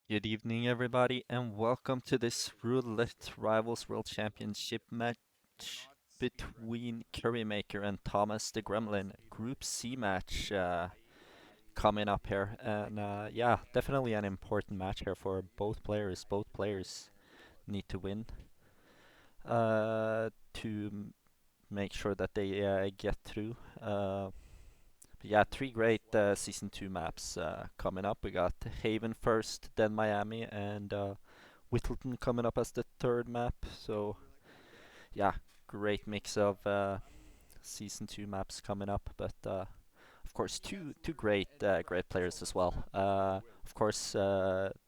Good evening, everybody, and welcome to this Roulette Rivals World Championship match between CurryMaker and Thomas the Gremlin. Group C match coming up here, and yeah, definitely an important match here for both players. Both players need to win to make sure that they get through. But yeah, three great Season 2 maps coming up. We got Haven first, then Miami, and Whittleton coming up as the third map. So yeah, great mix of Season 2 maps coming up. But of course, two great players as well. Of course,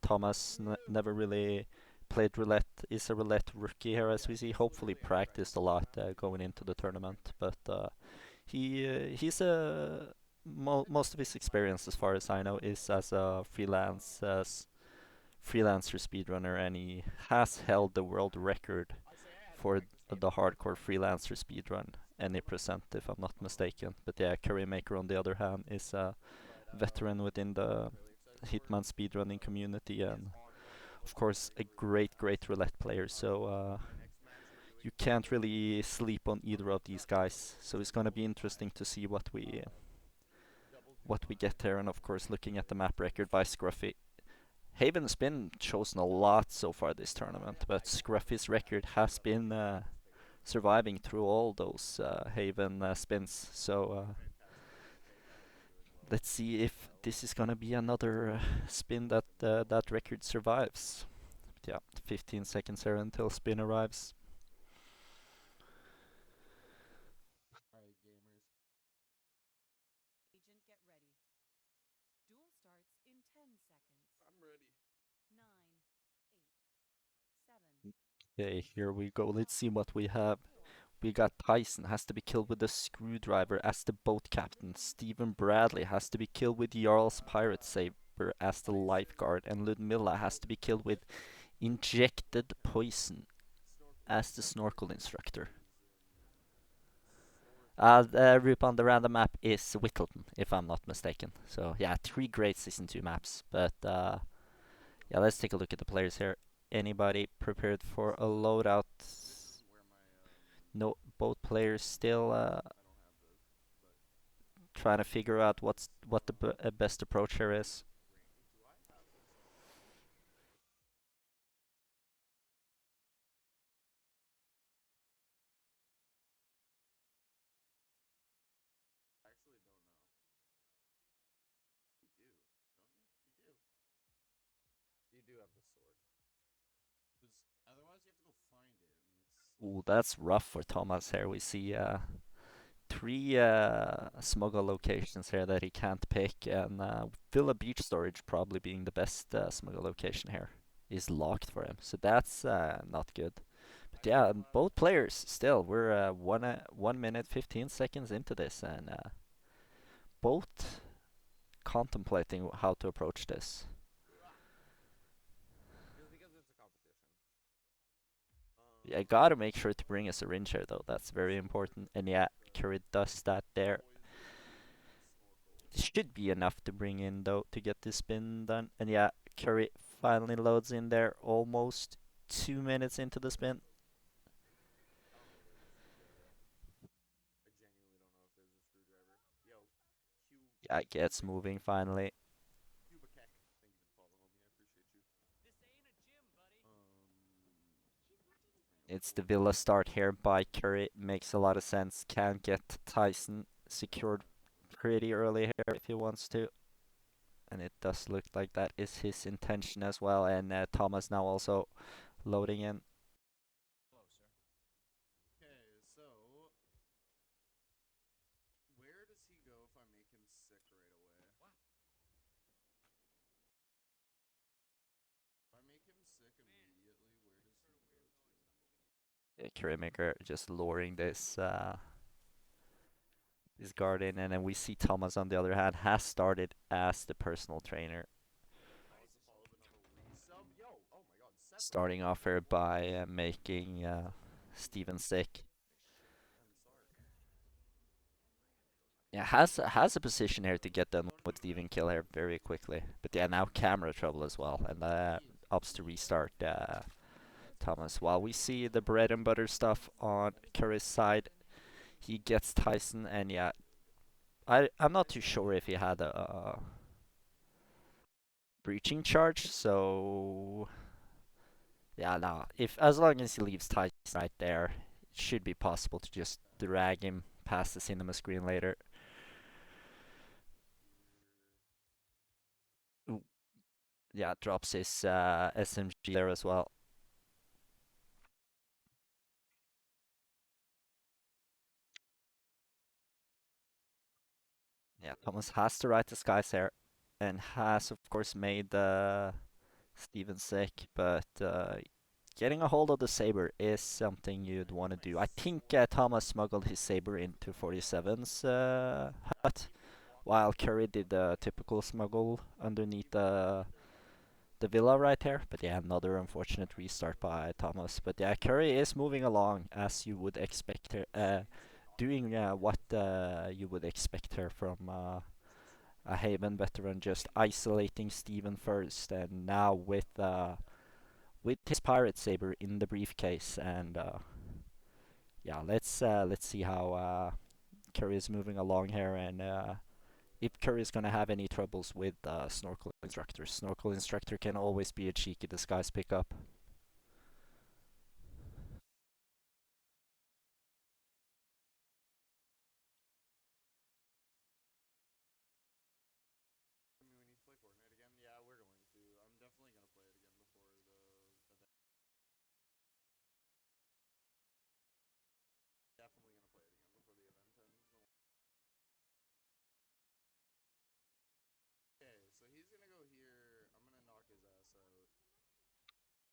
Thomas never really played roulette. Is a roulette rookie here, as we see. Hopefully, practiced a lot going into the tournament. But he's a most of his experience, as far as I know, is as a freelancer speedrunner, and he has held the world record for the hardcore freelancer speedrun any percent, if I'm not mistaken. But yeah, CurryMaker on the other hand is a veteran within the Hitman speedrunning community, and of course a great roulette player. So you can't really sleep on either of these guys. So it's gonna be interesting to see what we get there, and of course looking at the map record by Scruffy. Haven's been chosen a lot so far this tournament, but Scruffy's record has been surviving through all those Haven spins. So let's see if this is gonna be another spin that that record survives. But yeah, 15 seconds here until spin arrives. Okay, here we go. Let's see what we have. We got Tyson has to be killed with a screwdriver as the boat captain. Stephen Bradley has to be killed with Jarl's pirate saber as the lifeguard, and Ludmilla has to be killed with injected poison as the snorkel instructor. The route on the random map is Whittleton, if I'm not mistaken. So yeah, three great Season 2 maps. But yeah, let's take a look at the players here. Anybody prepared for a loadout? No, both players still trying to figure out what the best approach here is. Ooh, that's rough for Thomas here. We see three smuggle locations here that he can't pick, and Villa Beach Storage probably being the best smuggle location here is locked for him. So that's not good. But yeah, both players still. We're 1 minute 15 seconds into this, and both contemplating how to approach this. Yeah, gotta make sure to bring a syringe here though. That's very important. And yeah, Curry does that there. Should be enough to bring in though to get this spin done. And yeah, Curry finally loads in there almost 2 minutes into the spin. Yeah, gets moving finally. It's the Villa start here by Curry. Makes a lot of sense. Can get Tyson secured pretty early here if he wants to. And it does look like that is his intention as well. And Thomas now also loading in. CurryMaker just luring this guard in, and then we see Thomas on the other hand has started as the personal trainer, starting off here by making Steven sick. Yeah, has a position here to get done with Steven kill here very quickly. But yeah, now camera trouble as well, and opts to restart Thomas. While we see the bread and butter stuff on Curry's side, he gets Tyson, and yeah, I'm not too sure if he had a breaching charge, so yeah, no. If as long as he leaves Tyson right there, it should be possible to just drag him past the cinema screen later. Ooh, yeah, drops his SMG there as well. Yeah, Thomas has to right the skies here, and has of course made Steven sick, but getting a hold of the saber is something you'd want to do. I think Thomas smuggled his saber into 47's hut, while Curry did the typical smuggle underneath the villa right here. But yeah, another unfortunate restart by Thomas. But yeah, Curry is moving along as you would expect her, doing what you would expect her from a Haven veteran, just isolating Steven first, and now with his pirate saber in the briefcase, and yeah, let's see how Curry is moving along here, and if Curry is gonna have any troubles with Snorkel Instructor. Snorkel Instructor can always be a cheeky disguise pickup.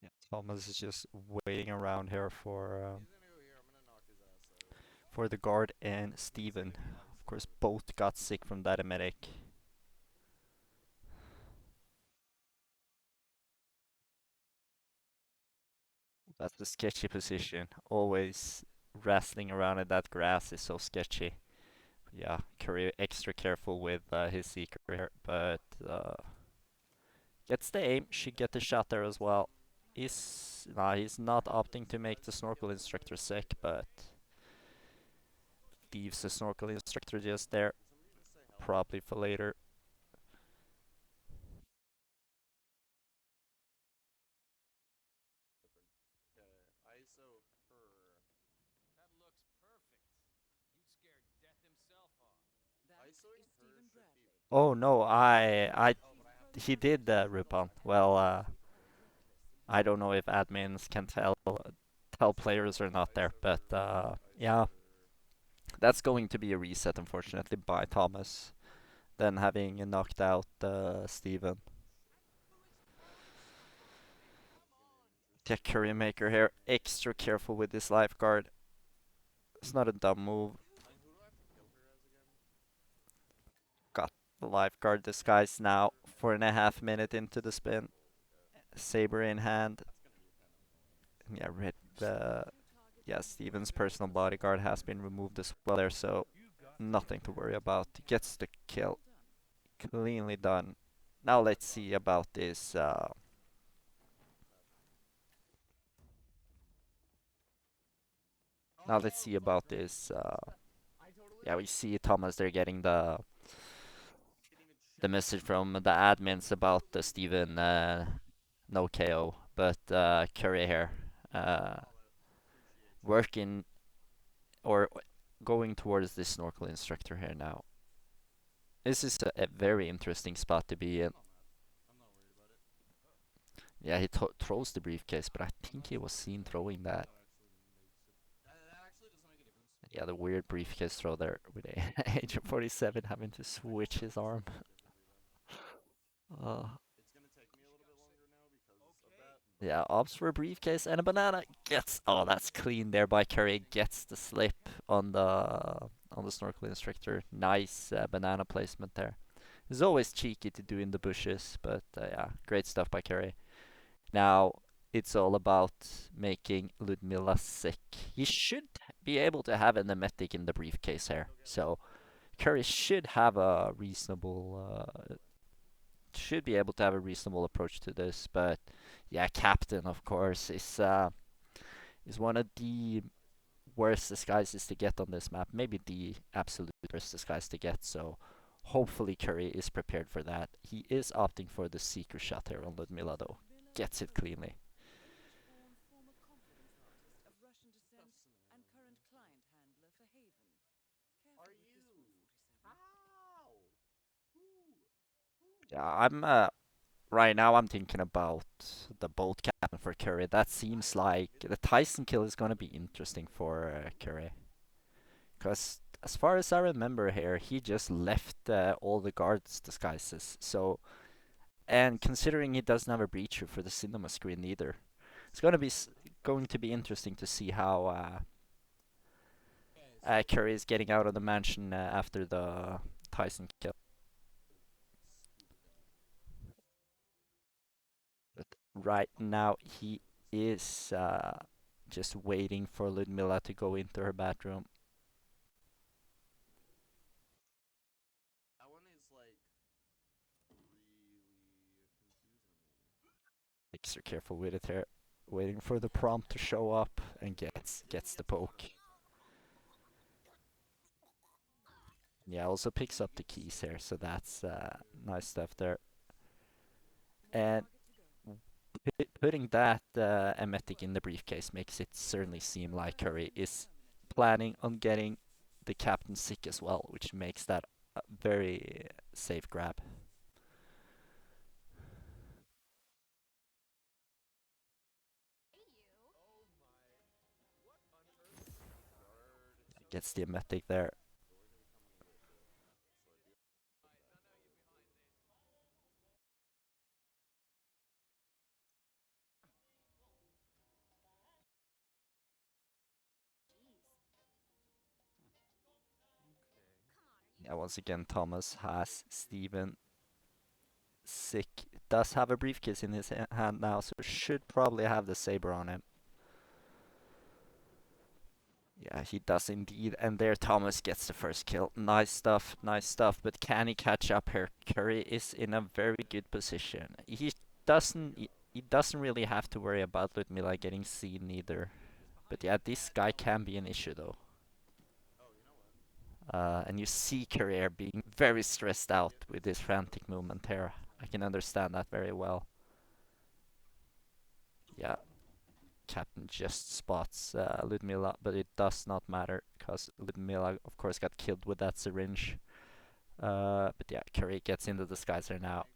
Yeah, Thomas is just waiting around here for the guard and Steven. Of course, both got sick from that emetic. That's a sketchy position. Always wrestling around in that grass is so sketchy. Yeah, Curry extra careful with his seeker here, but gets the aim. Should get the shot there as well. He's not opting to make the snorkel instructor sick, but leaves the snorkel instructor just there, probably for later. Oh no, he did Rupon. Well, I don't know if admins can tell players or not there, but yeah, that's going to be a reset, unfortunately, by Thomas. Then having knocked out Steven. Tech CurryMaker here, extra careful with this lifeguard. It's not a dumb move. Got the lifeguard disguise now, 4.5 minutes into the spin. Saber in hand. Yeah, yeah, Steven's personal bodyguard has been removed as well there, so nothing to worry about. Gets the kill. Cleanly done. Now let's see about this. Now let's see about this. Yeah, we see Thomas there getting the message from the admins about the Steven no KO, but Curry here working or going towards this snorkel instructor here now. This is a very interesting spot to be in. Yeah, he throws the briefcase, but I think he was seen throwing that. Yeah, the weird briefcase throw there with Agent 47 having to switch his arm. Uh, yeah, opts for a briefcase and a banana. Gets that's clean there by Curry. Gets the slip on the snorkel instructor. Nice banana placement there. It's always cheeky to do in the bushes, but yeah, great stuff by Curry. Now it's all about making Ludmilla sick. He should be able to have an emetic in the briefcase here. So Curry should have a reasonable, should be able to have a reasonable approach to this, but yeah, captain of course is one of the worst disguises to get on this map. Maybe the absolute worst disguise to get. So hopefully Curry is prepared for that. He is opting for the seeker shot here on Ludmilla though. Gets it cleanly. Yeah, I'm right now I'm thinking about the bolt captain for Curry. That seems like the Tyson kill is gonna be interesting for Curry. Because as far as I remember here, he just left all the guards disguises. So, and considering he doesn't have a breacher for the cinema screen either, it's going to be interesting to see how Curry is getting out of the mansion after the Tyson kill. But right now he is just waiting for Ludmilla to go into her bathroom. Extra careful with it here, waiting for the prompt to show up and gets the poke. Yeah, also picks up the keys here, so that's nice stuff there. And putting that emetic in the briefcase makes it certainly seem like Curry is planning on getting the captain sick as well, which makes that a very safe grab. Gets the emetic there. Yeah, once again, Thomas has Steven sick. Does have a briefcase in his hand now, so should probably have the saber on him. Yeah, he does indeed. And there Thomas gets the first kill. Nice stuff, nice stuff. But can he catch up here? Curry is in a very good position. He doesn't really have to worry about Ludmilla getting seen either. But yeah, this guy can be an issue though. And you see Curry being very stressed out with this frantic movement here. I can understand that very well. Yeah, Captain just spots Ludmilla, but it does not matter because Ludmilla, of course, got killed with that syringe. But yeah, Curry gets into the disguiser now,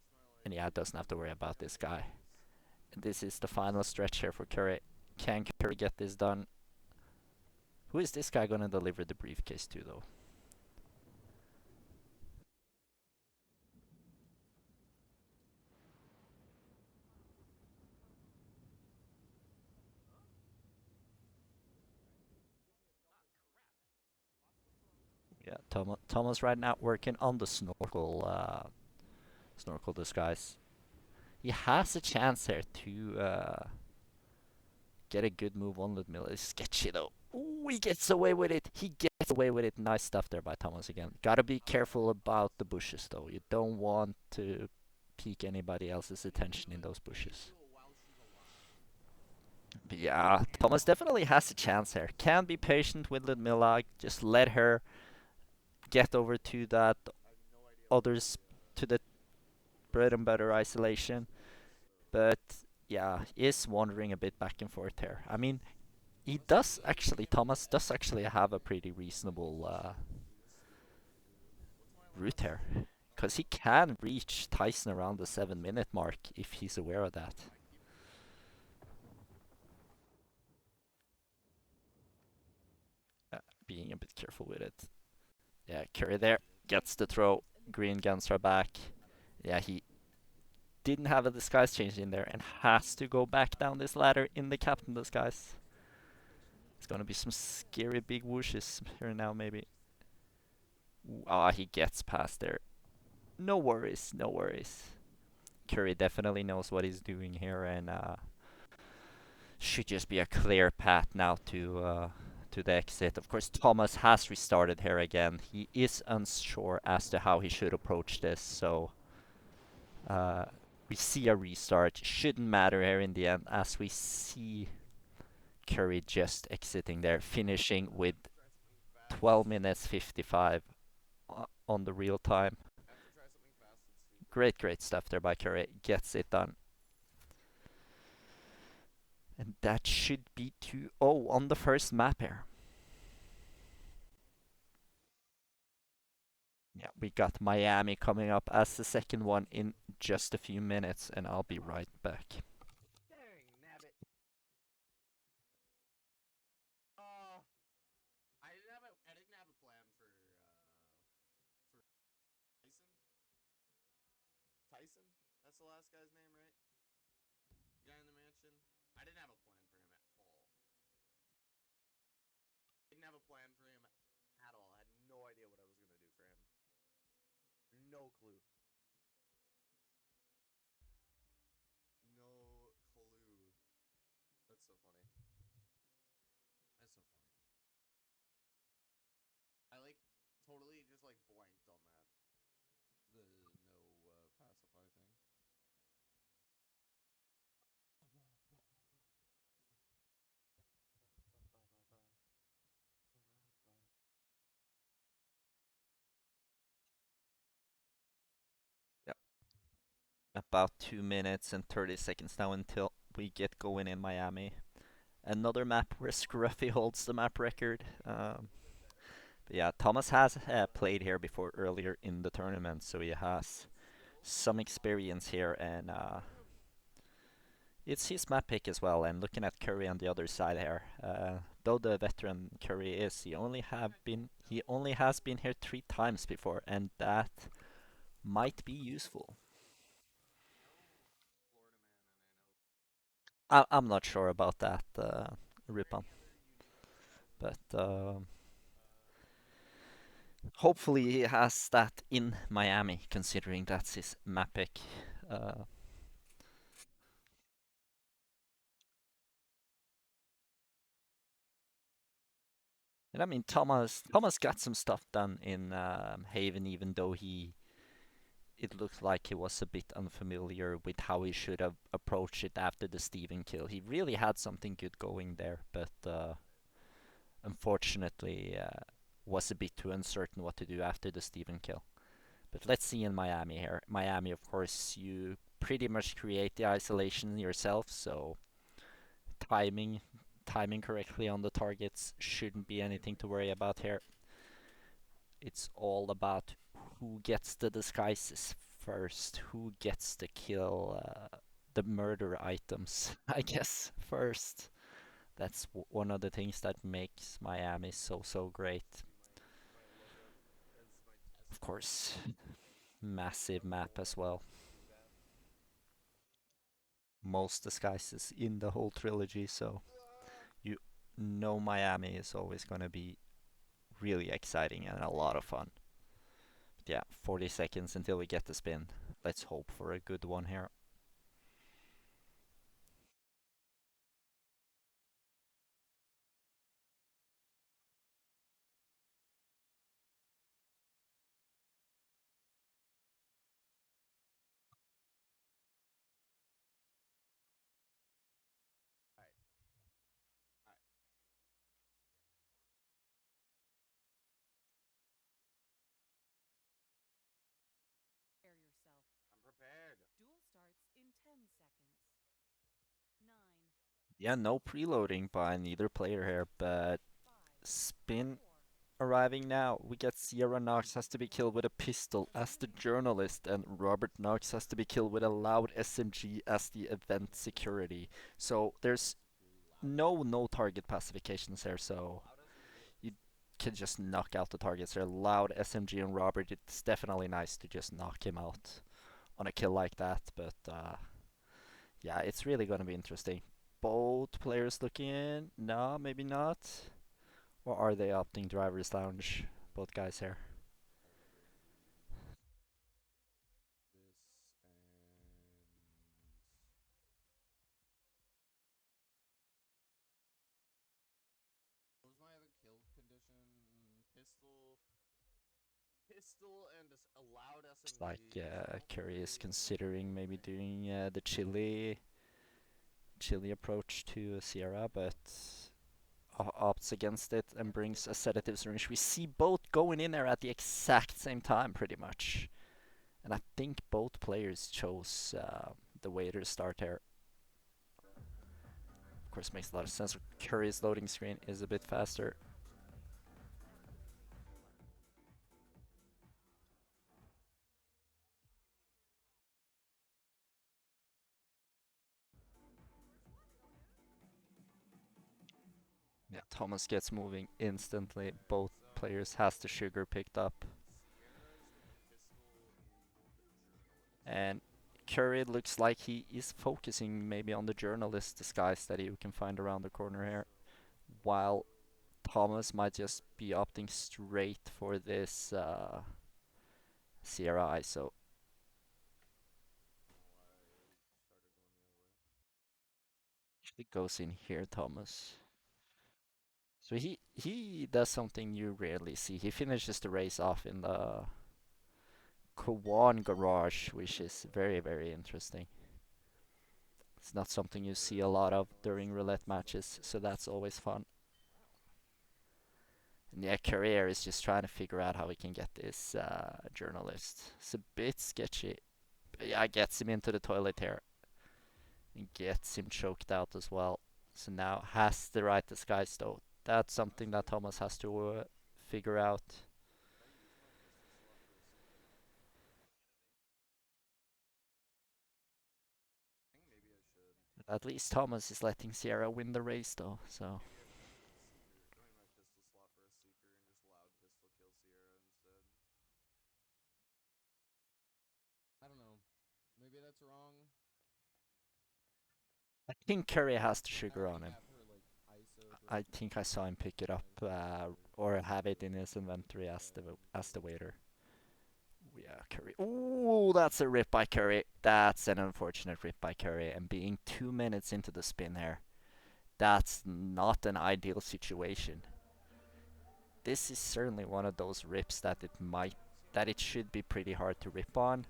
and yeah, doesn't have to worry about this guy. And this is the final stretch here for Curry. Can Curry get this done? Who is this guy gonna deliver the briefcase to, though? Yeah, Thomas right now working on the snorkel disguise. He has a chance here to get a good move on Ludmilla. It's sketchy though. Ooh, he gets away with it. He gets away with it. Nice stuff there by Thomas again. Gotta be careful about the bushes though. You don't want to pique anybody else's attention in those bushes. But yeah, Thomas definitely has a chance here. Can be patient with Ludmilla. Just let her get over to that others to the bread and butter isolation. But yeah, is wandering a bit back and forth here. I mean, Thomas does actually have a pretty reasonable route here. Because he can reach Tyson around the 7 minute mark if he's aware of that. Being a bit careful with it. Yeah, Curry there gets the throw. Green guns are back. Yeah, he didn't have a disguise change in there and has to go back down this ladder in the captain disguise. It's gonna be some scary big whooshes here now, maybe. Ah, he gets past there. No worries, no worries. Curry definitely knows what he's doing here and should just be a clear path now to the exit. Of course, Thomas has restarted here again. He is unsure as to how he should approach this, so uh, we see a restart. Shouldn't matter here in the end, as we see Curry just exiting there, finishing with 12 minutes 55 on the real time. Great, great stuff there by Curry. Gets it done. And that should be 2-0 on the first map here. Yeah, we got Miami coming up as the second one in just a few minutes, and I'll be right back. Yep. About 2 minutes and 30 seconds now until we get going in Miami. Another map where Scruffy holds the map record. But yeah, Thomas has played here before earlier in the tournament, so he has some experience here, and it's his map pick as well. And looking at Curry on the other side here, though the veteran Curry is, he only has been here 3 times before, and that might be useful. I'm not sure about that, Ripan, but hopefully he has that in Miami, considering that's his map pick. Uh, and I mean, Thomas got some stuff done in Haven, even though it looked like he was a bit unfamiliar with how he should have approached it after the Steven kill. He really had something good going there, but unfortunately was a bit too uncertain what to do after the Steven kill. But let's see in Miami here. Miami, of course, you pretty much create the isolation yourself, so timing timing correctly on the targets shouldn't be anything to worry about here. It's all about who gets the disguises first, who gets to kill the murder items, I guess, first. That's one of the things that makes Miami so great. Of course, massive map as well. Most disguises in the whole trilogy, so you know Miami is always going to be really exciting and a lot of fun. But yeah, 40 seconds until we get the spin. Let's hope for a good one here. Yeah, no preloading by neither player here, but spin arriving now. We get Sierra Knox has to be killed with a pistol as the journalist, and Robert Knox has to be killed with a loud SMG as the event security. So there's no target pacifications here, so you can just knock out the targets. They're loud SMG and Robert. It's definitely nice to just knock him out on a kill like that, but yeah, it's really gonna be interesting. Both players looking in? No, maybe not. Or are they opting driver's lounge? Both guys here. It's like Curry is considering maybe doing the chili approach to Sierra, but opts against it and brings a sedative syringe. We see both going in there at the exact same time, pretty much. And I think both players chose the way to start here. Of course, makes a lot of sense. Curry's loading screen is a bit faster. Yeah, Thomas gets moving instantly. Both players has the sugar picked up. And Curry looks like he is focusing maybe on the journalist disguise that you can find around the corner here. While Thomas might just be opting straight for this Sierra ISO. Actually goes in here, Thomas. So he does something you rarely see. He finishes the race off in the Kawan garage, which is very, very interesting. It's not something you see a lot of during roulette matches, so that's always fun. And yeah, Courier is just trying to figure out how he can get this journalist. It's a bit sketchy. But yeah, gets him into the toilet here. And gets him choked out as well. So now has the right disguise though. That's something that Thomas has to figure out. At least Thomas is letting Sierra win the race though, so. I think Curry has the sugar on him. I think I saw him pick it up or have it in his inventory as the waiter. Yeah, Curry. Ooh, that's a rip by Curry. That's an unfortunate rip by Curry. And being 2 minutes into the spin here, that's not an ideal situation. This is certainly one of those rips that it should be pretty hard to rip on.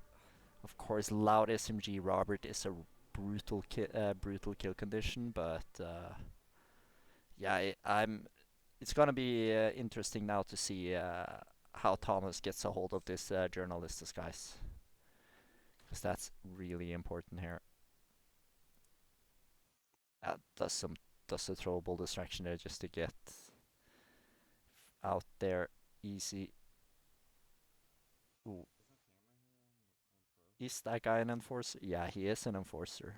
Of course, loud SMG Robert is a brutal kill condition, but yeah, it's gonna be interesting now to see how Thomas gets a hold of this journalist disguise, because that's really important here. Does a throwable distraction there just to get out there easy. Ooh. Is that guy an enforcer? Yeah, he is an enforcer.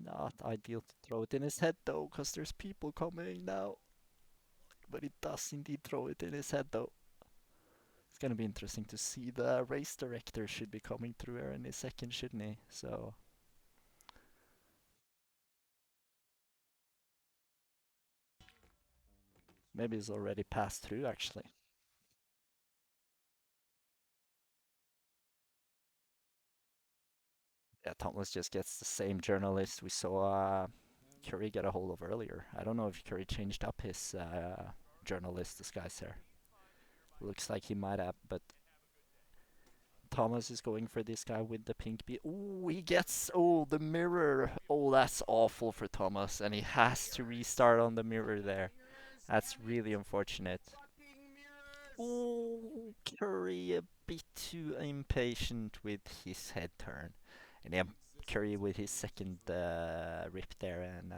Not ideal to throw it in his head though, because there's people coming now. But he does indeed throw it in his head though. It's gonna be interesting to see. The race director should be coming through here in a second, shouldn't he? So maybe he's already passed through actually. Yeah, Thomas just gets the same journalist we saw Curry get a hold of earlier. I don't know if Curry changed up his journalist disguise here. Looks like he might have, but Thomas is going for this guy with the pink beard. Oh, he gets the mirror. Oh, that's awful for Thomas, and he has to restart on the mirror there. That's really unfortunate. Oh, Curry a bit too impatient with his head turn, and yeah, Curry with his second rip there, and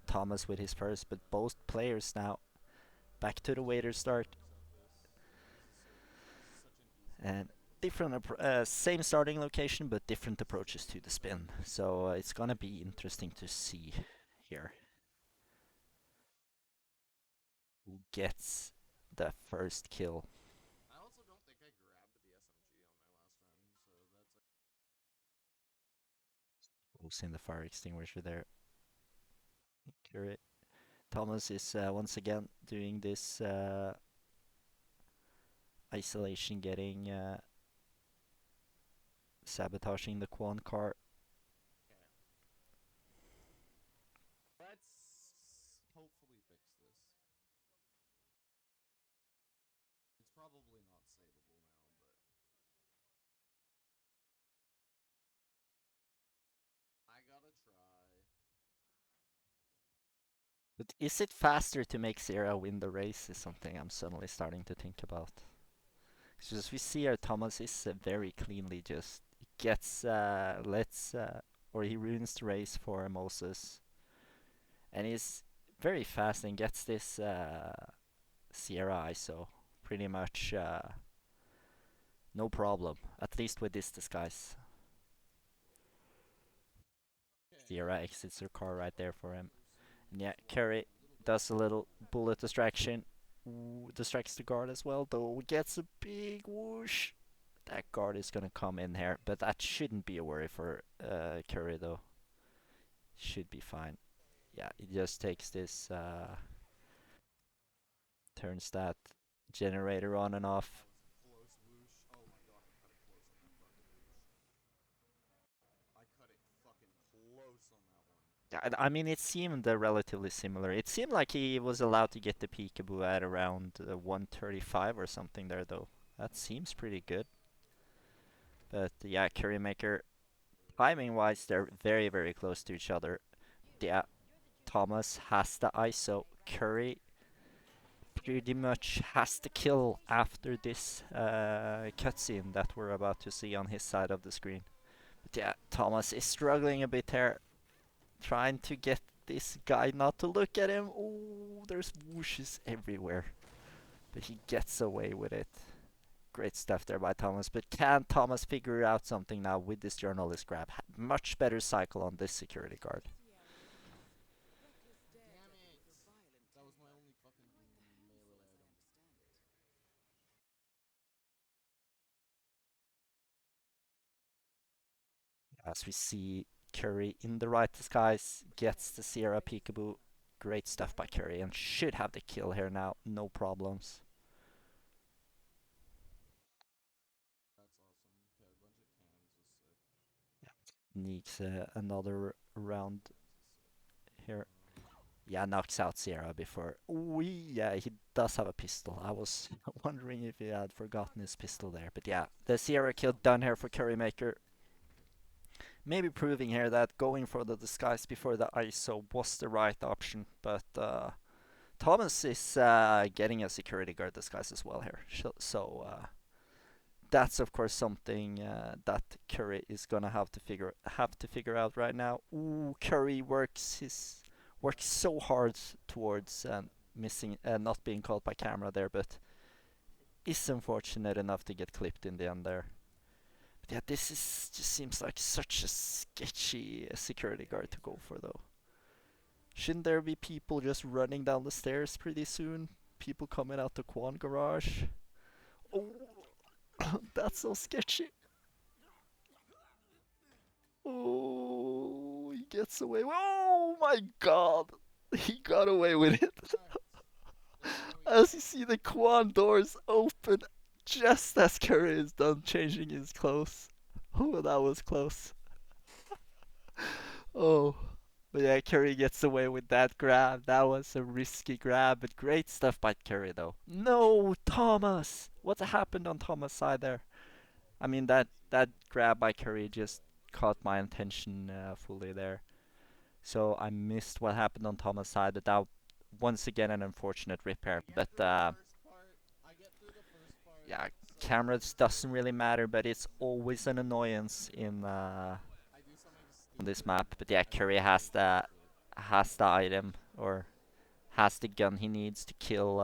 Thomas with his first. But both players now back to the waiter start, and same starting location but different approaches to the spin. So it's gonna be interesting to see here who gets the first kill. Who's in the fire extinguisher there? Curry. Thomas is once again doing this isolation, getting sabotaging the Quan car. Is it faster to make Sierra win the race? Is something I'm suddenly starting to think about. Because we see our Thomas is very cleanly just gets lets or he ruins the race for Moses, and he's very fast and gets this Sierra ISO pretty much no problem. At least with this disguise, Sierra exits her car right there for him. And yeah, Curry does a little bullet distraction. Ooh, distracts the guard as well, though gets a big whoosh. That guard is gonna come in here, but that shouldn't be a worry for Curry though. Should be fine. Yeah, he just takes this, turns that generator on and off. Yeah, I mean, it seemed relatively similar. It seemed like he was allowed to get the peekaboo at around 135 or something there, though. That seems pretty good. But yeah, CurryMaker, timing-wise, they're very, very close to each other. Yeah, Thomas has the ISO. Curry pretty much has to kill after this cutscene that we're about to see on his side of the screen. But yeah, Thomas is struggling a bit here, trying to get this guy not to look at him. Oh, there's whooshes everywhere. But he gets away with it. Great stuff there by Thomas. But can Thomas figure out something now with this journalist grab? Much better cycle on this security guard. As we see Curry in the right disguise, gets the Sierra Peekaboo. Great stuff by Curry and should have the kill here now, no problems. Yeah. Needs another round here. Yeah, knocks out Sierra before. Ooh, yeah, he does have a pistol. I was wondering if he had forgotten his pistol there. But yeah, the Sierra kill done here for CurryMaker. Maybe proving here that going for the disguise before the ISO was the right option. But Thomas is getting a security guard disguise as well here. So that's of course something that Curry is gonna have to figure out right now. Ooh, Curry works so hard towards missing not being caught by camera there, but is unfortunate enough to get clipped in the end there. But yeah, this is just seems like such a sketchy security guard to go for though. Shouldn't there be people just running down the stairs pretty soon? People coming out the Quan garage? Oh, that's so sketchy. Oh, he gets away. Oh my god! He got away with it. As you see the Quan doors open just as Curry is done changing his clothes. Oh, that was close. Oh. But yeah, Curry gets away with that grab. That was a risky grab, but great stuff by Curry though. No, Thomas! What happened on Thomas' side there? I mean, that grab by Curry just caught my attention fully there. So I missed what happened on Thomas' side, but that once again an unfortunate repair. But yeah, cameras doesn't really matter, but it's always an annoyance in on this map. But yeah, Curry has the item or has the gun he needs to kill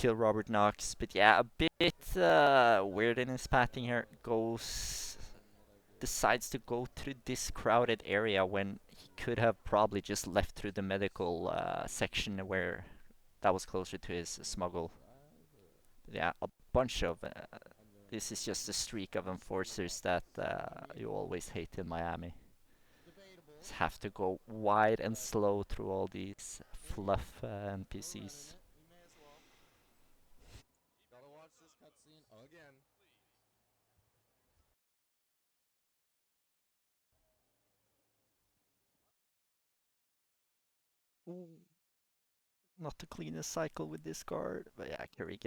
Robert Knox. But yeah, a bit weird in his pathing here. Decides to go through this crowded area when he could have probably just left through the medical section where that was closer to his smuggle. But yeah, a bunch of. This is just a streak of enforcers that you always hate in Miami. Just have to go wide and slow through all these fluff NPCs. Ooh, not the cleanest cycle with this guard, but yeah, Curry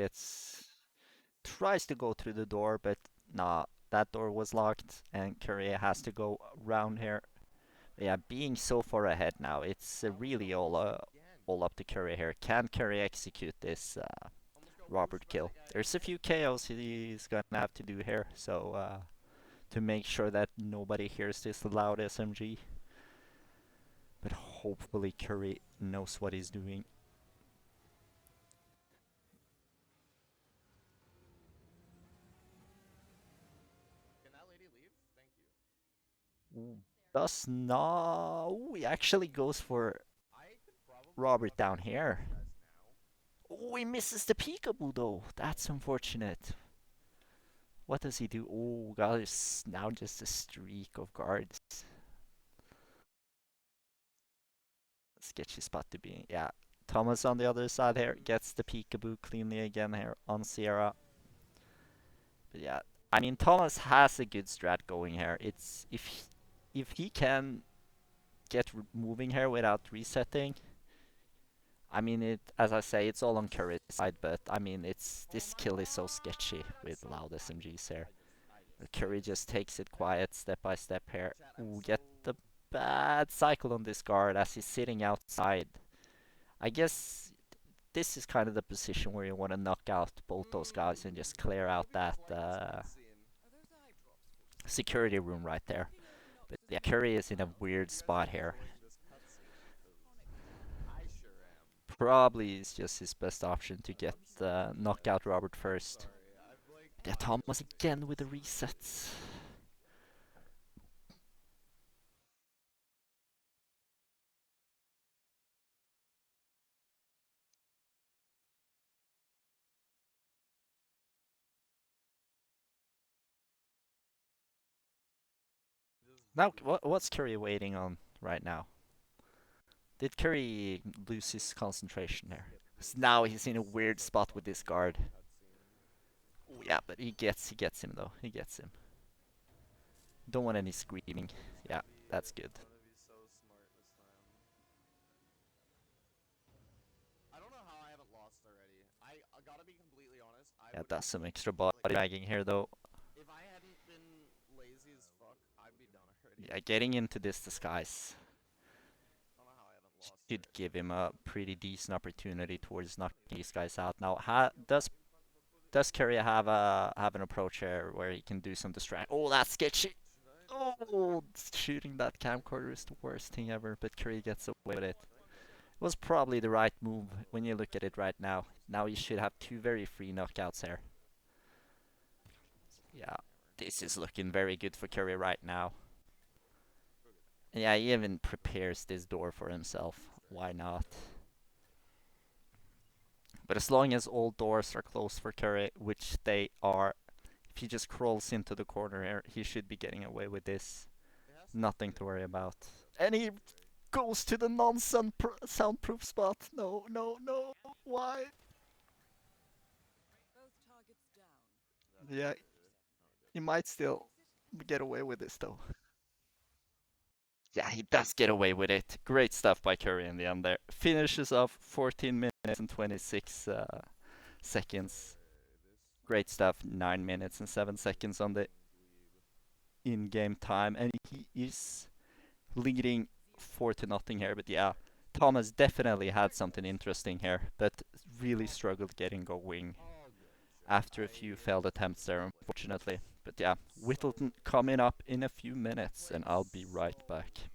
tries to go through the door, but nah, that door was locked, and Curry has to go around here. Yeah, being so far ahead now, it's really all up to Curry here. Can Curry execute this Robert kill? There's a few KOs he's gonna have to do here, so to make sure that nobody hears this loud SMG. But hopefully Curry knows what he's doing. Ooh, does not. Ooh, he actually goes for Robert down here. Oh, he misses the peekaboo though. That's unfortunate. What does he do? Oh, God, it's now just a streak of guards. Sketchy spot to be in. Yeah. Thomas on the other side here gets the peekaboo cleanly again here on Sierra. But yeah, I mean Thomas has a good strat going here. It's if he can get moving here without resetting. I mean it as I say, it's all on Curry's side, but I mean it's this kill is so sketchy with loud SMGs here. But Curry just takes it quiet, step by step here. Ooh, get the bad cycle on this guard as he's sitting outside. I guess this is kind of the position where you want to knock out both those guys and just clear out that security room right there. But yeah, Curry is in a weird spot here. Probably is just his best option to get knock out Robert first. Yeah, Thomas again with the resets. Now, what's Curry waiting on right now? Did Curry lose his concentration there? 'Cause now he's in a weird spot with this guard. Ooh, yeah, but he gets him though. He gets him. Don't want any screaming. Yeah, that's good. Yeah, that's some extra body bagging here though. Yeah, getting into this disguise should give him a pretty decent opportunity towards knocking these guys out. Now, does Curry have an approach here where he can do some distract? Oh, that's sketchy. Oh, shooting that camcorder is the worst thing ever, but Curry gets away with it. It was probably the right move when you look at it right now. Now you should have two very free knockouts here. Yeah, this is looking very good for Curry right now. Yeah, he even prepares this door for himself. Why not? But as long as all doors are closed for Curry, which they are, if he just crawls into the corner here, he should be getting away with this. Nothing to worry about. And he goes to the non-soundproof spot. No, no, no. Why? Yeah, he might still get away with this though. Yeah, he does get away with it. Great stuff by Curry in the end there. Finishes off 14 minutes and 26 seconds. Great stuff. 9 minutes and 7 seconds on the in-game time. And he is leading 4 to nothing here. But yeah, Thomas definitely had something interesting here, but really struggled getting going after a few failed attempts there, unfortunately. But yeah, Whittleton coming up in a few minutes, and I'll be right back.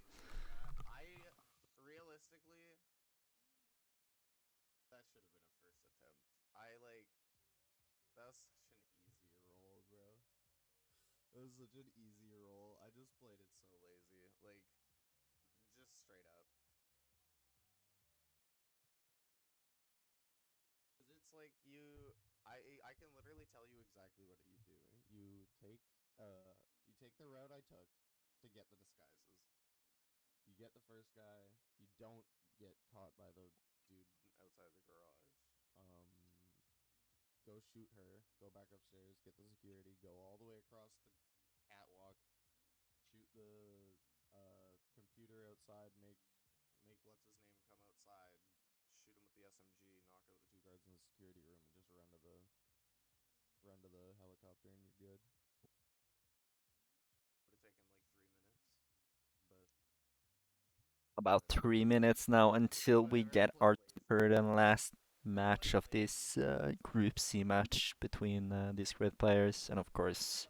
About 3 minutes now until we get our third and last match of this Group C match between these great players. And of course,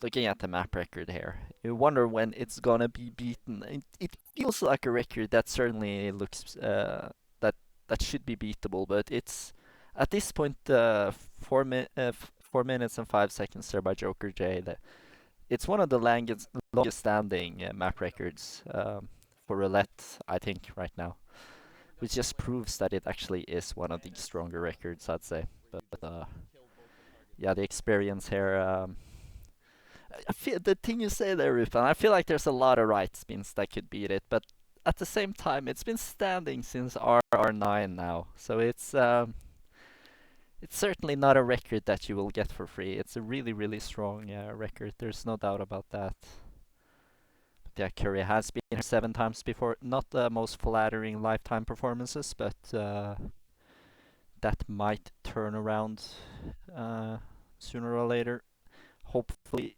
looking at the map record here, you wonder when it's gonna be beaten. It feels like a record that certainly looks that should be beatable, but it's at this point 4 minutes and 5 seconds there by Joker J. It's one of the longest standing map records for roulette, I think, right now, which just proves that it actually is one of the stronger records, I'd say. But yeah, the experience here. I feel the thing you say there, Rupan. I feel like there's a lot of right spins that could beat it, but at the same time, it's been standing since RR9 now, so it's certainly not a record that you will get for free. It's a really, really strong record. There's no doubt about that. But yeah, Curry has been here 7 times before. Not the most flattering lifetime performances, but that might turn around uh, sooner or later. Hopefully,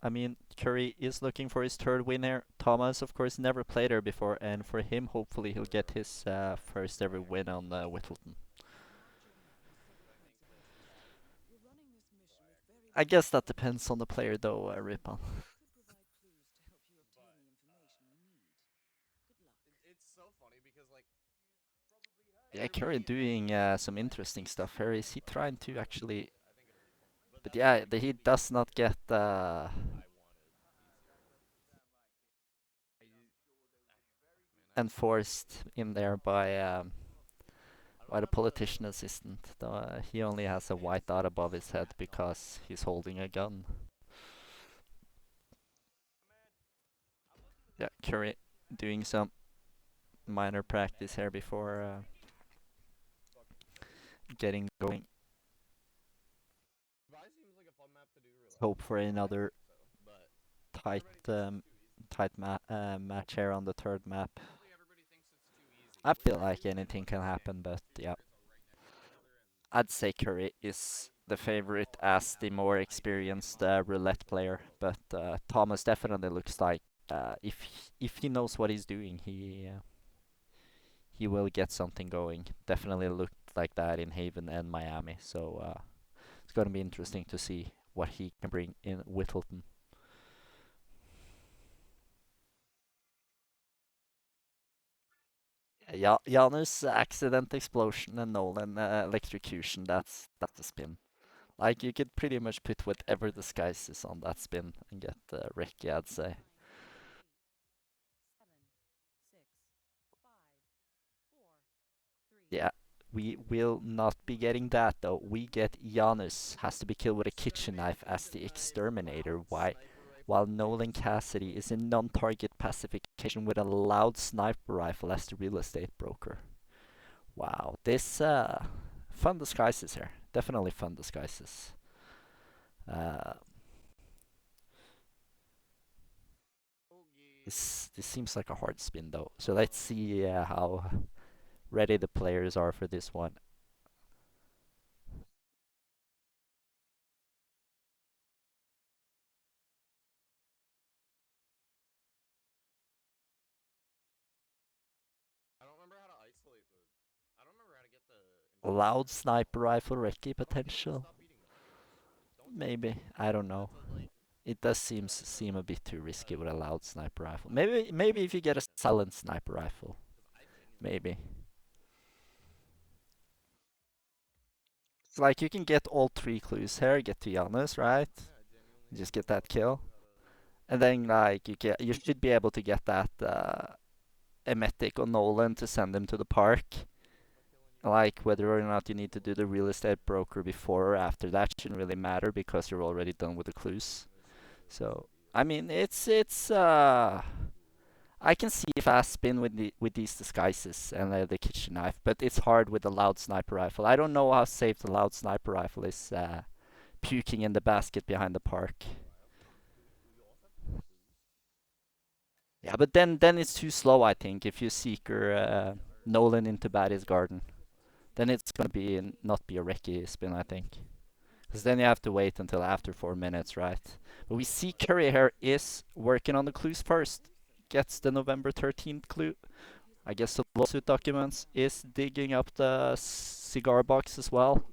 I mean, Curry is looking for his third win here. Thomas, of course, never played her before, and for him, hopefully, he'll get his first ever win on Whittleton. I guess that depends on the player, though, Ripan. Yeah, Curry doing some interesting stuff here. Is he trying to actually? But yeah, he does not get enforced in there by the politician assistant. Though, he only has a white dot above his head because he's holding a gun. Yeah, Curry doing some minor practice here before getting going. Hope for another tight match here on the third map. I feel like anything can happen, but yeah, I'd say Curry is the favorite as the more experienced roulette player. But Thomas definitely looks like if he knows what he's doing, he will get something going. Definitely looked like that in Haven and Miami. So it's gonna be interesting to see what he can bring in Whittleton. Yeah, Janus accident explosion and Nolan electrocution. That's a spin. Like you could pretty much put whatever disguises on that spin and get Ricky, I'd say. Yeah, we will not be getting that though. We get Janus has to be killed with a kitchen knife as the exterminator. Why? While Nolan Cassidy is in non-target pacification with a loud sniper rifle as the real estate broker. Wow, this fun disguises here. Definitely fun disguises. Uh, this seems like a hard spin though. So let's see how ready the players are for this one. Loud sniper rifle recce potential? Maybe. I don't know. It does seem a bit too risky with a loud sniper rifle. Maybe if you get a silent sniper rifle. Maybe. It's like you can get all three clues here, get to Janus, right? Just get that kill. And then like you should be able to get that emetic on Nolan to send him to the park. Like whether or not you need to do the real estate broker before or after that shouldn't really matter because you're already done with the clues. So I mean it's I can see a fast spin with these disguises and the kitchen knife, but it's hard with the loud sniper rifle. I don't know how safe the loud sniper rifle is puking in the basket behind the park. Yeah, but then it's too slow. I think if you seeker Nolan into Batty's garden, then it's gonna not be a recce spin. I think. Because then you have to wait until after 4 minutes, right? But we see Curry here is working on the clues first. gets the November 13th clue. I guess the lawsuit documents is digging up the cigar box as well.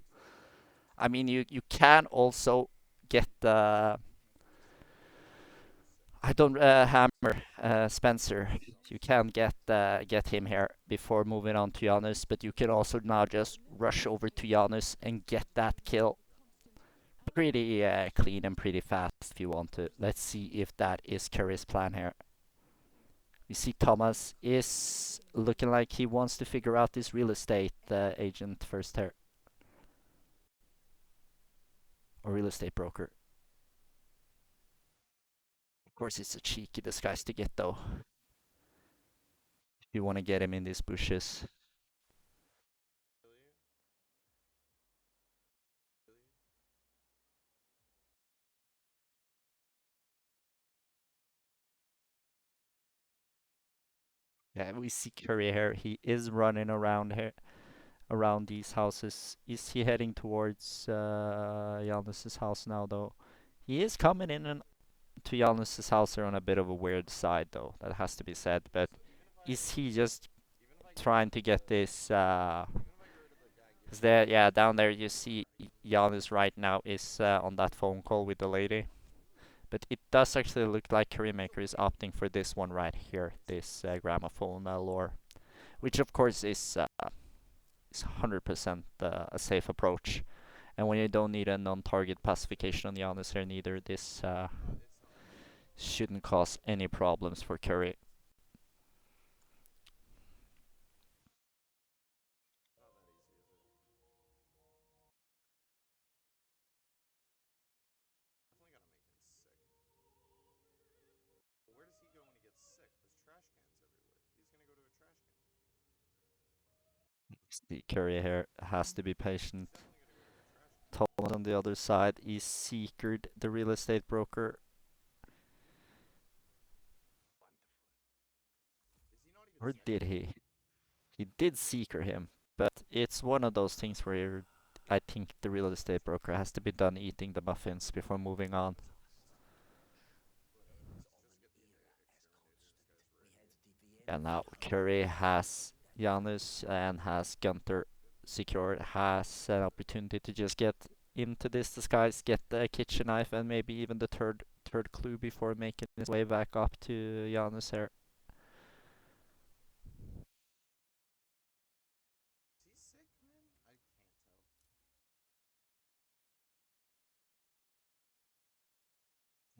I mean, you can also get the I don't hammer Spencer. You can get him here before moving on to Janus, but you can also now just rush over to Janus and get that kill pretty clean and pretty fast if you want to. Let's see if that is Curry's plan here. We see Thomas is looking like he wants to figure out this real estate agent first here, or real estate broker. Of course, it's a cheeky disguise to get though. If you want to get him in these bushes. Yeah, we see Curry here. He is running around here, around these houses. Is he heading towards Giannis's house now, though? He is coming in and to Giannis's house here on a bit of a weird side, though. That has to be said. But is he just trying to get this? Cause there, yeah, down there you see Giannis right now is on that phone call with the lady. But it does actually look like CurryMaker is opting for this one right here, this gramophone lure, which of course is 100% a safe approach. And when you don't need a non-target pacification on the honest here neither, this shouldn't cause any problems for Curry. The Curry here has to be patient. Thomas on the other side is Seekered, the real estate broker. Or did he? He did Seeker him, but it's one of those things where I think the real estate broker has to be done eating the muffins before moving on. And now Curry has Janus and has Gunter secured, has an opportunity to just get into this disguise, get the kitchen knife, and maybe even the third clue before making his way back up to Janus here.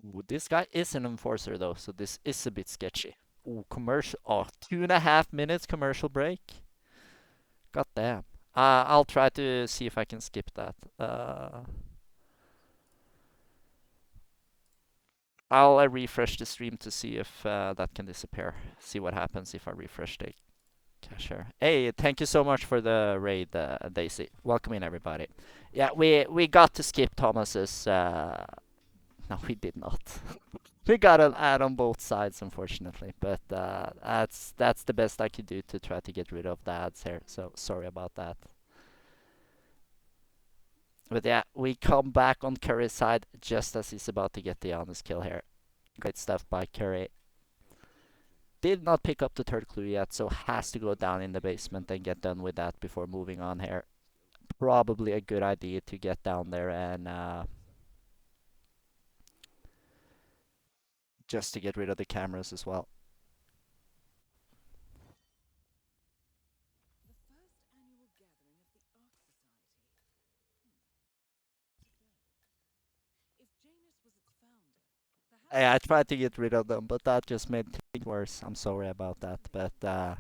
Ooh, this guy is an enforcer though, so this is a bit sketchy. Ooh, commercial. Oh, 2.5 minutes commercial break. God damn. I'll try to see if I can skip that. I'll refresh the stream to see if that can disappear. See what happens if I refresh the cache here. Hey, thank you so much for the raid, Daisy. Welcome in, everybody. Yeah, we got to skip Thomas's. No, we did not. We got an ad on both sides, unfortunately, but that's the best I could do to try to get rid of the ads here. So sorry about that. But yeah, we come back on Curry's side just as he's about to get the honest kill here. Great stuff by Curry. Did not pick up the third clue yet, so has to go down in the basement and get done with that before moving on here. Probably a good idea to get down there and just to get rid of the cameras as well. I tried to get rid of them, but that just made things worse. I'm sorry about that, but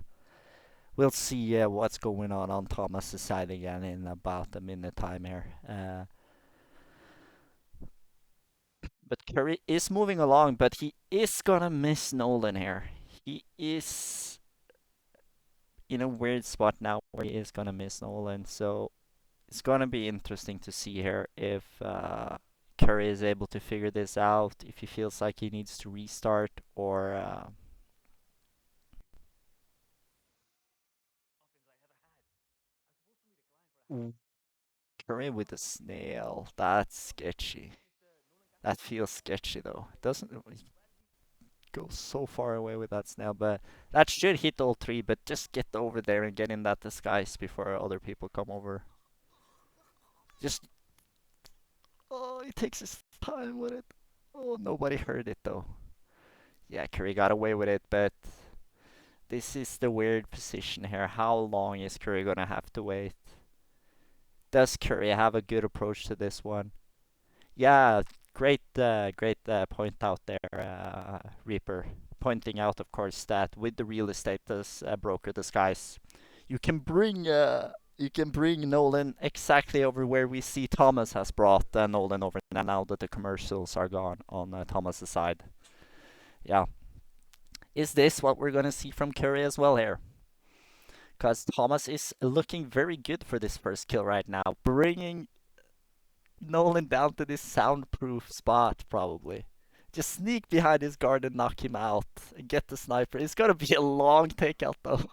we'll see what's going on Thomas's side again in about a minute time here. But Curry is moving along, but he is gonna miss Nolan here. He is in a weird spot now where he is gonna miss Nolan, so it's gonna be interesting to see here if Curry is able to figure this out, if he feels like he needs to restart, or Ooh, Curry with a snail. That's sketchy. That feels sketchy though. Doesn't go so far away with that snail, but that should hit all three, but just get over there and get in that disguise before other people come over. Just, oh, he takes his time with it. Oh, nobody heard it though. Yeah, Curry got away with it, but this is the weird position here. How long is Curry gonna have to wait? Does Curry have a good approach to this one? Yeah, great point out there, Reaper. Pointing out, of course, that with the real estate as broker disguise, you can bring Nolan exactly over where we see Thomas has brought Nolan over now that the commercials are gone on Thomas's side. Yeah, is this what we're gonna see from Curry as well here? Because Thomas is looking very good for this first kill right now, bringing Nolan down to this soundproof spot, probably. Just sneak behind his guard and knock him out and get the sniper. It's gonna be a long takeout though.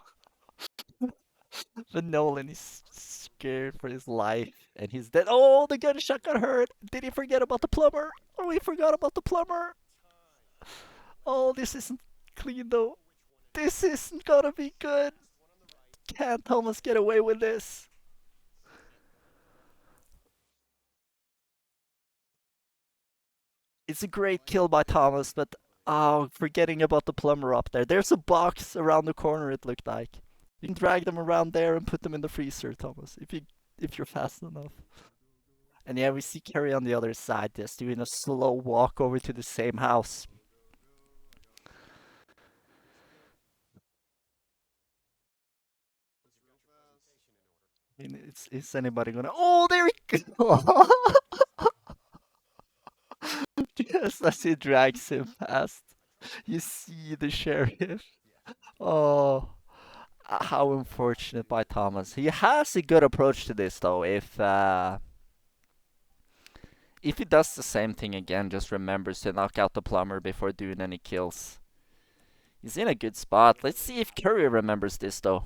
But Nolan is scared for his life and he's dead. Oh, the gunshot got hurt. Did he forget about the plumber? Oh, we forgot about the plumber. Oh, this isn't clean though. This isn't gonna be good. Can't Thomas get away with this? It's a great kill by Thomas, but oh, forgetting about the plumber up there. There's a box around the corner, it looked like. You can drag them around there and put them in the freezer, Thomas, if you're fast enough. And yeah, we see Kerry on the other side, just doing a slow walk over to the same house. I mean, is anybody gonna? Oh, there he goes! Just as he drags him past, you see the sheriff. Oh, how unfortunate by Thomas. He has a good approach to this though. If he does the same thing again, just remembers to knock out the plumber before doing any kills. He's in a good spot. Let's see if Curry remembers this though.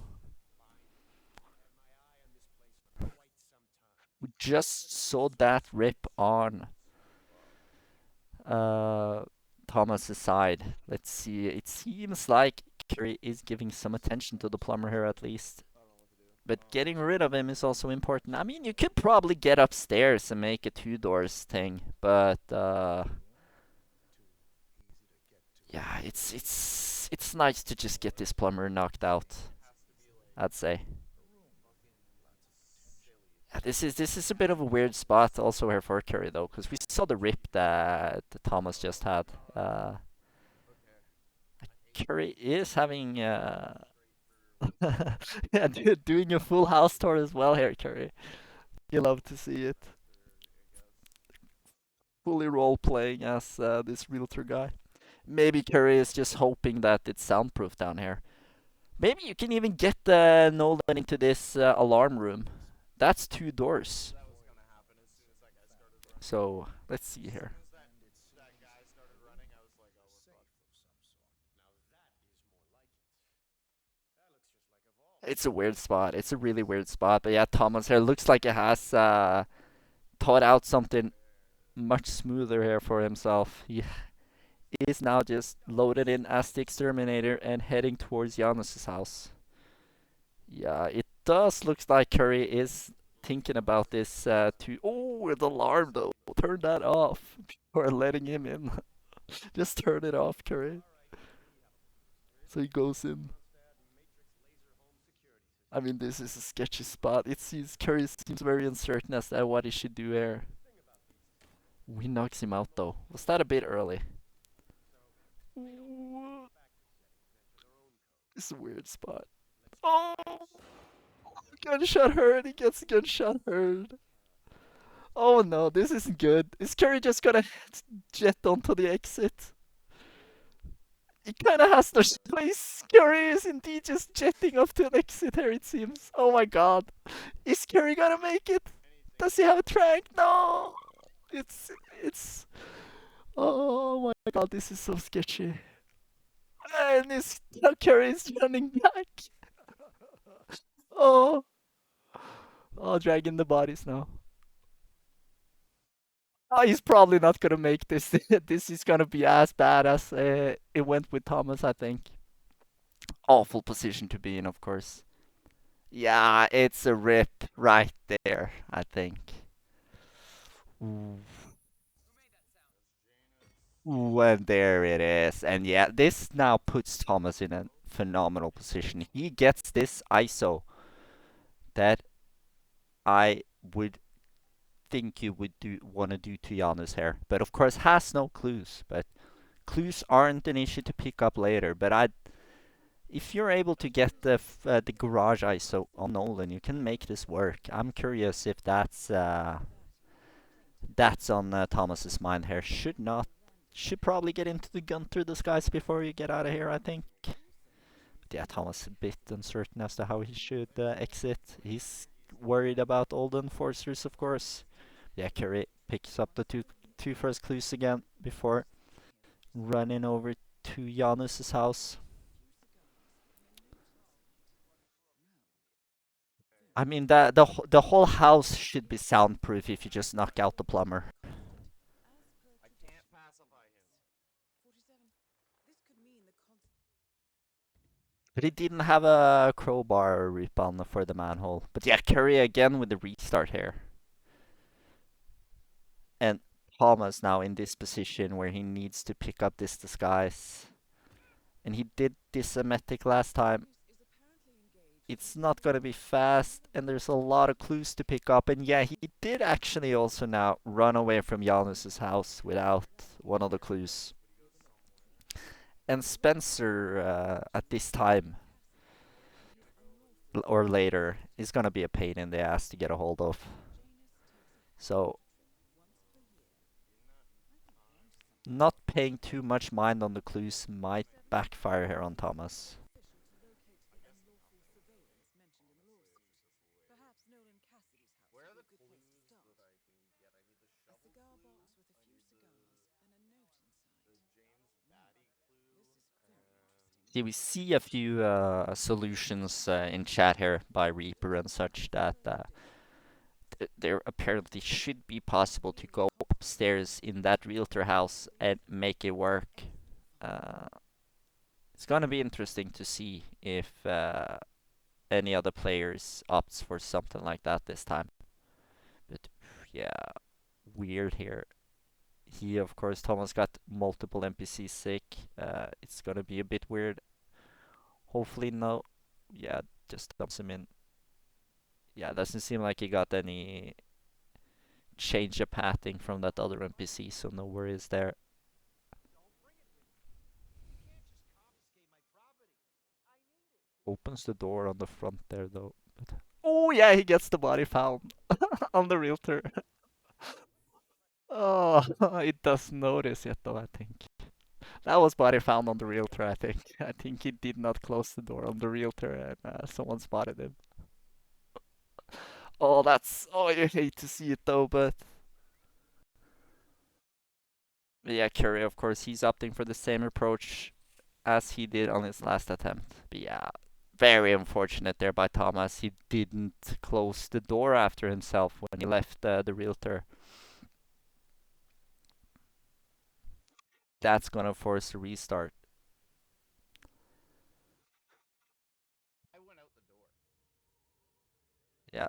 We just saw that rip on uh, Thomas's side. Let's see. It seems like Curry is giving some attention to the plumber here at least. But getting rid of him is also important. I mean, you could probably get upstairs and make a two doors thing, but yeah, it's nice to just get this plumber knocked out, I'd say. Yeah, this is a bit of a weird spot also here for Curry though, because we saw the rip that Thomas just had. Curry is having yeah, doing a full house tour as well here, Curry. You love to see it. Fully role playing as this realtor guy. Maybe Curry is just hoping that it's soundproof down here. Maybe you can even get Nolan into this alarm room. That's two doors. So let's see here. It's a weird spot. It's a really weird spot. But yeah, Thomas here looks like it has thought out something much smoother here for himself. He is now just loaded in as the exterminator and heading towards Janus's house. Yeah, it does looks like Curry is thinking about this too. Oh, the alarm though. Turn that off before letting him in. Just turn it off, Curry. So he goes in. I mean, this is a sketchy spot. It seems Curry seems very uncertain as to what he should do here. We knocks him out though. Was that a bit early? Ooh, it's a weird spot. Oh, gunshot heard. He gets gunshot heard. Oh no, this isn't good. Is Curry just gonna jet onto the exit? He kinda has no choice. Curry is indeed just jetting up to an exit here, it seems. Oh my god. Is Curry gonna make it? Does he have a track? No! It's, it's, oh my god, this is so sketchy. And this Curry is running back. Oh, oh, dragging the bodies now. Oh, he's probably not gonna make this. This is gonna be as bad as it went with Thomas, I think. Awful position to be in, of course. Yeah, it's a rip right there, I think. Ooh. Ooh, and there it is. And yeah, this now puts Thomas in a phenomenal position. He gets this ISO that I would think you would do want to do to Janus here. But of course has no clues. But clues aren't an issue to pick up later. But if you're able to get the garage ISO on Nolan, you can make this work. I'm curious if that's on Thomas's mind here. Should probably get into the gun through the skies before you get out of here, I think. But yeah, Thomas a bit uncertain as to how he should exit. He's worried about all the enforcers, of course. Yeah, Curry picks up the two first clues again before running over to Janus's house. I mean, the whole house should be soundproof if you just knock out the plumber. But he didn't have a crowbar or rip-on for the manhole. But yeah, Curry again with the restart here. And Thomas now in this position where he needs to pick up this disguise. And he did this emetic last time. It's not gonna be fast, and there's a lot of clues to pick up. And yeah, he did actually also now run away from Janus's house without one of the clues. And Spencer at this time or later is gonna be a pain in the ass to get a hold of. So not paying too much mind on the clues might backfire here on Thomas. Yeah, we see a few solutions in chat here by Reaper and such that there apparently should be possible to go upstairs in that realtor house and make it work. Uh, it's gonna be interesting to see if any other players opts for something like that this time. But yeah, weird here. He, of course, Thomas got multiple NPCs sick. It's gonna be a bit weird. Hopefully no. Yeah, just dumps him in. Yeah, doesn't seem like he got any change of pathing from that other NPC, so no worries there. Opens the door on the front there though. But oh yeah, he gets the body found on the realtor. Oh, it does notice yet though, I think. That was body found on the realtor, I think. I think he did not close the door on the realtor and someone spotted him. Oh, oh, you hate to see it though, but yeah, Curry, of course, he's opting for the same approach as he did on his last attempt. But yeah, very unfortunate there by Thomas. He didn't close the door after himself when he left the realtor. That's gonna force a restart. Yeah,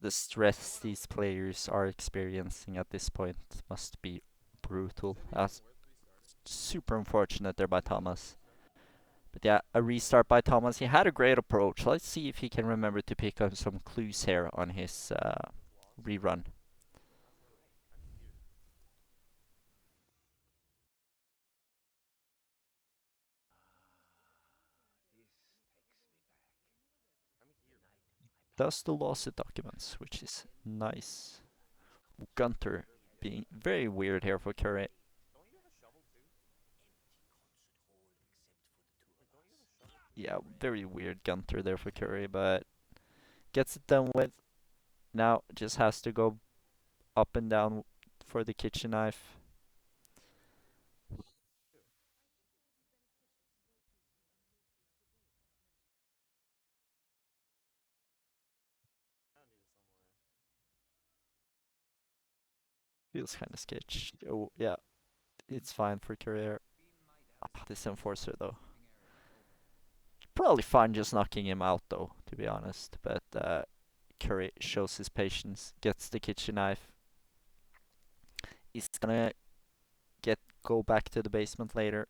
the stress these players are experiencing at this point must be brutal. That's super unfortunate there by Thomas. But yeah, a restart by Thomas. He had a great approach. Let's see if he can remember to pick up some clues here on his rerun. Does the lawsuit documents, which is nice. Gunter being very weird here for Curry. Yeah, very weird Gunter there for Curry, but gets it done with. Now just has to go up and down for the kitchen knife. Feels kind of sketch. Oh, yeah, it's fine for career. This enforcer though. Probably fine just knocking him out though, to be honest. But Curry shows his patience, gets the kitchen knife. He's gonna get go back to the basement later.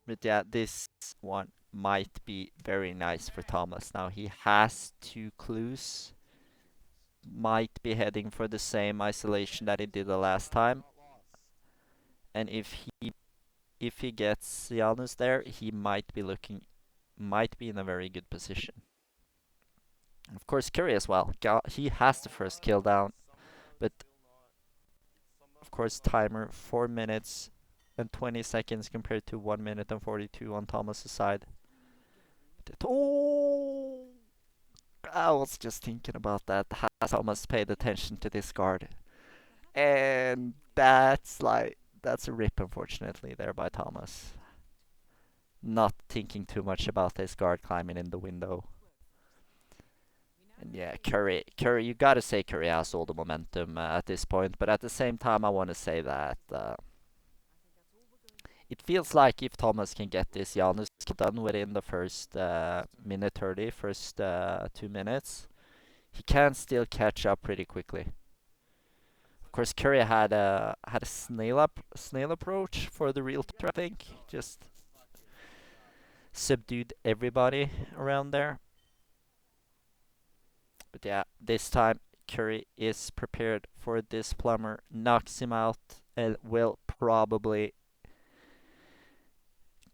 But yeah, this one might be very nice for Thomas. Now he has two clues. Might be heading for the same isolation that he did the last time. And if he gets Janus there, he might be in a very good position. Of course, Curry as well. He has the first kill down, but of course, timer 4 minutes and 20 seconds compared to 1 minute and 42 on Thomas's side. Oh, I was just thinking about that. Has Thomas paid attention to this guard? And that's a rip, unfortunately, there by Thomas. Not thinking too much about this guard climbing in the window. And yeah, Curry, you gotta say Curry has all the momentum at this point, but at the same time, I want to say that it feels like if Thomas can get this Janus done within the first minute 30, first 2 minutes, he can still catch up pretty quickly. Of course, Curry had a snail approach for the realtor, I think, just subdued everybody around there. But yeah, this time Curry is prepared for this plumber, knocks him out, and will probably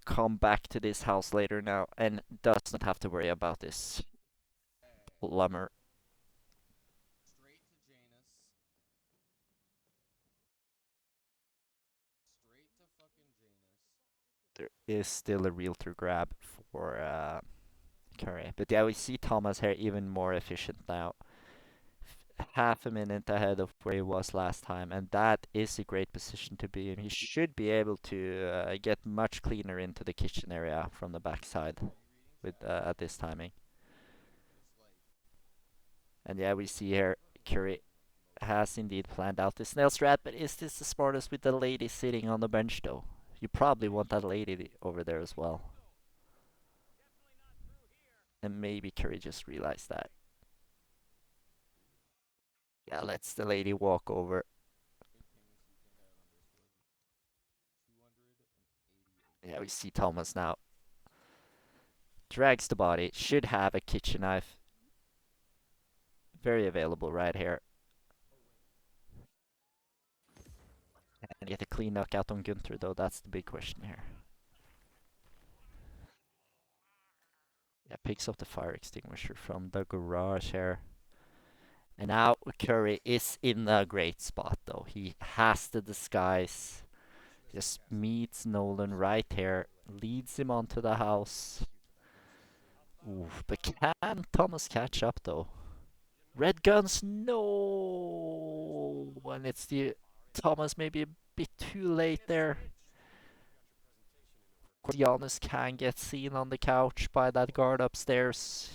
come back to this house later now and does not have to worry about this plumber. There is still a realtor grab for Curry. But yeah, we see Thomas here even more efficient now. Half a minute ahead of where he was last time, and that is a great position to be in. He should be able to get much cleaner into the kitchen area from the backside with at this timing. And yeah, we see here Curry has indeed planned out this nail strat, but is this the smartest with the lady sitting on the bench though? You probably want that lady over there as well. And maybe Curry just realized that. Yeah, lets the lady walk over. Yeah, we see Thomas now. Drags the body. Should have a kitchen knife. Very available right here. And get a clean knockout on Gunther though, that's the big question here. Yeah, picks up the fire extinguisher from the garage here. And now Curry is in a great spot though. He has the disguise. Just meets Nolan right here. Leads him onto the house. Ooh, but can Thomas catch up though? Red guns, no! And it's the Thomas maybe a bit too late there. Giannis can get seen on the couch by that guard upstairs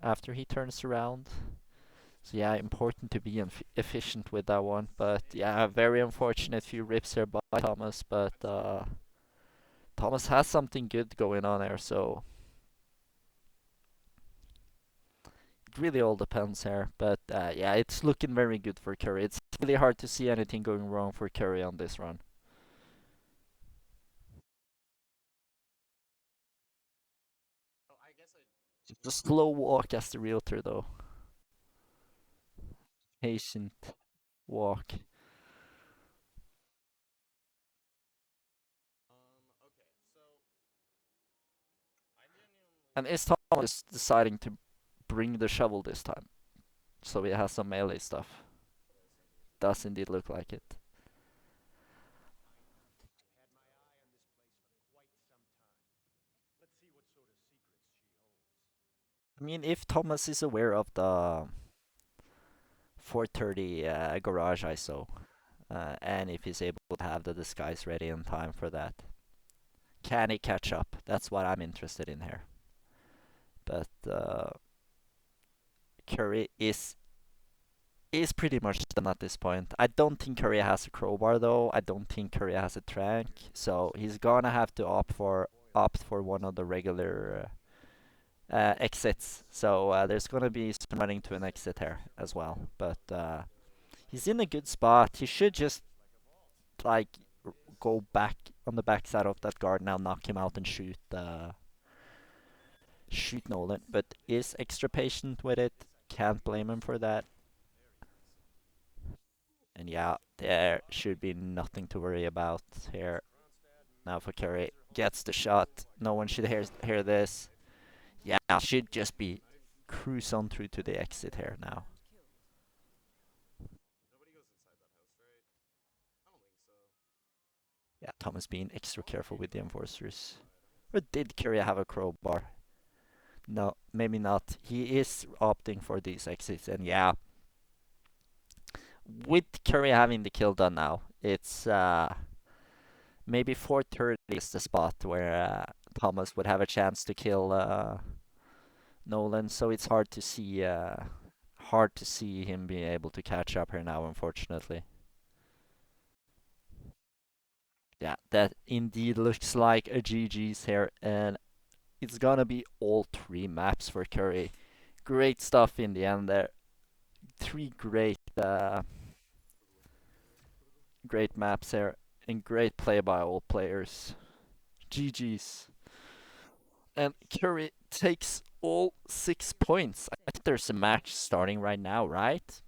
after he turns around. So yeah, important to be efficient with that one. But yeah, very unfortunate few rips here by Thomas. But Thomas has something good going on there, so it really all depends here. But yeah, it's looking very good for Curry. It's really hard to see anything going wrong for Curry on this run. Just a slow walk as the realtor though. Patient walk. And is Thomas deciding to bring the shovel this time? So he has some melee stuff. Does indeed look like it. I mean, if Thomas is aware of the 430 garage ISO, and if he's able to have the disguise ready in time for that, can he catch up? That's what I'm interested in here. But Curry is pretty much done at this point. I don't think Curry has a crowbar though. I don't think Curry has a trank, so he's gonna have to opt for one of the regular exits. So there's gonna be some running to an exit here as well. But he's in a good spot. He should just like go back on the backside of that guard now, knock him out, and shoot Nolan. But is extra patient with it. Can't blame him for that. And yeah, there should be nothing to worry about here. Now for Curry, gets the shot. No one should hear this. Yeah, should just be cruise on through to the exit here now. Yeah, Thomas being extra careful with the enforcers. Or did Curry have a crowbar? No, maybe not. He is opting for these exits, and yeah, with Curry having the kill done now, it's maybe 430 is the spot where Thomas would have a chance to kill Nolan. So it's hard to see him being able to catch up here now, unfortunately. Yeah, that indeed looks like a GG's here, and it's gonna be all three maps for Curry. Great stuff in the end there. Three great maps here, and great play by all players. GG's. And Curry takes all 6 points. I think there's a match starting right now, right?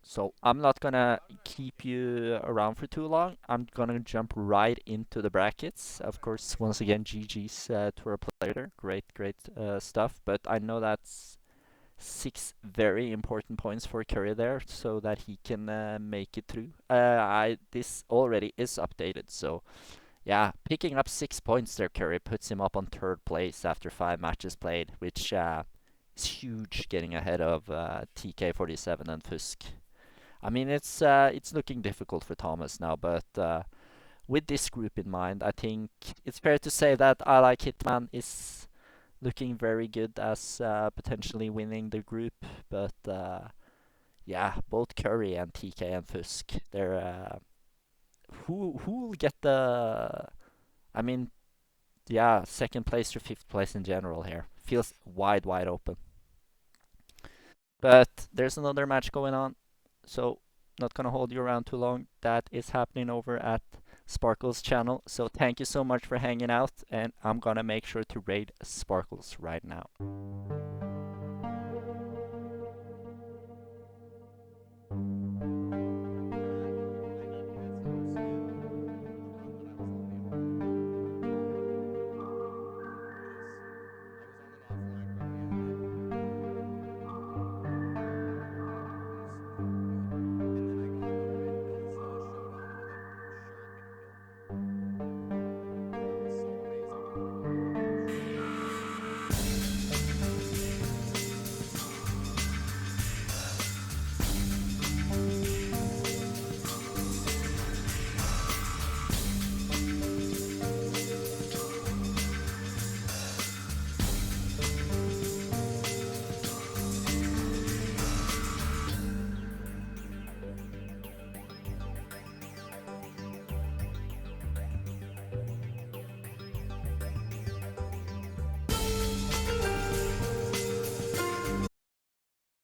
So I'm not gonna keep you around for too long. I'm gonna jump right into the brackets. Of course, once again, GG's to our player. Great stuff. But I know that's 6 very important points for Curry there, so that he can make it through. This already is updated, so yeah, picking up 6 points there, Curry puts him up on third place after 5 matches played, which is huge, getting ahead of TK47 and Fusk. I mean, it's looking difficult for Thomas now, but with this group in mind, I think it's fair to say that I Like Hitman is looking very good as potentially winning the group. But yeah, both Curry and TK and Fusk, they're who will get the? I mean, yeah, second place or fifth place in general here feels wide open. But there's another match going on, so not gonna hold you around too long. That is happening over at Sparkle's channel. So thank you so much for hanging out, and I'm gonna make sure to raid Sparkles right now.